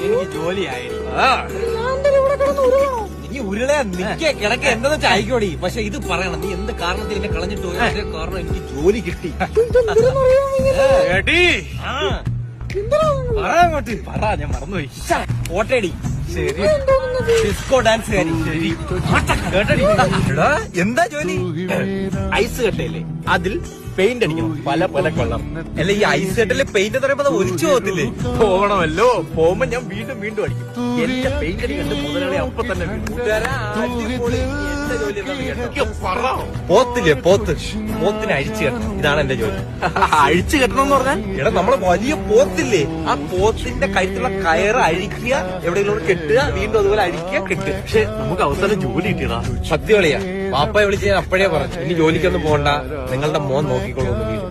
എനിക്ക് ജോലിയായി. നീ ഉരുളയാ നിക്ക കിടക്ക എന്താന്ന് വെച്ചാൽ ആയിക്കോടി. പക്ഷെ ഇത് പറയണം, നീ എന്ത് കാരണത്തിൽ എന്നെ കളഞ്ഞിട്ട് പോയി. അതേ കാരണം എനിക്ക് ജോലി കിട്ടി. പറ, ഞാൻ മറന്നുപോയി. ഓട്ടേടി. ശരി, ഡിസ്കോ ഡാൻസ് കാരി. കേട്ടടി. എന്താ ജോലി? ഐസ് കട്ടയില്ലേ, അതിൽ പെയിന്റ് അടിക്കണം, പല പല കളർ. അല്ല, ഈ ഐസ് കട്ടയിലെ പെയിന്റ് എന്ന് പറയുമ്പോ ഒലിച്ചു പോകത്തില്ലേ? പോകണമല്ലോ. പോകുമ്പോ ഞാൻ വീണ്ടും വീണ്ടും അടിക്കും. എന്റെ പെയിന്റ് അടി കണ്ട് മുതലാളി അപ്പൊ തന്നെ പോത്തില്ലേ, പോത്തിനെ അഴിച്ചു കെട്ടണം. ഇതാണ് എന്റെ ജോലി. അഴിച്ചു കെട്ടണം എന്ന് പറഞ്ഞാൽ, എടാ നമ്മളെ വലിയ പോത്തില്ലേ, ആ പോത്തിന്റെ കഴുത്തുള്ള കയറ് അഴിക്കുക, എവിടെയെങ്കിലും കെട്ടുക, വീണ്ടും അതുപോലെ അഴിക്കുക, കെട്ടുക. പക്ഷെ നമുക്ക് അവസാനം ജോലി കിട്ടിയടാ. സത്യവളിയാ, പാപ്പയെ വിളിച്ച് ഞാൻ അപ്പോഴേ പറഞ്ഞു, ഇനി ജോലിക്കൊന്നും പോകണ്ട, നിങ്ങളുടെ മോൻ നോക്കിക്കോളൂ വീട്.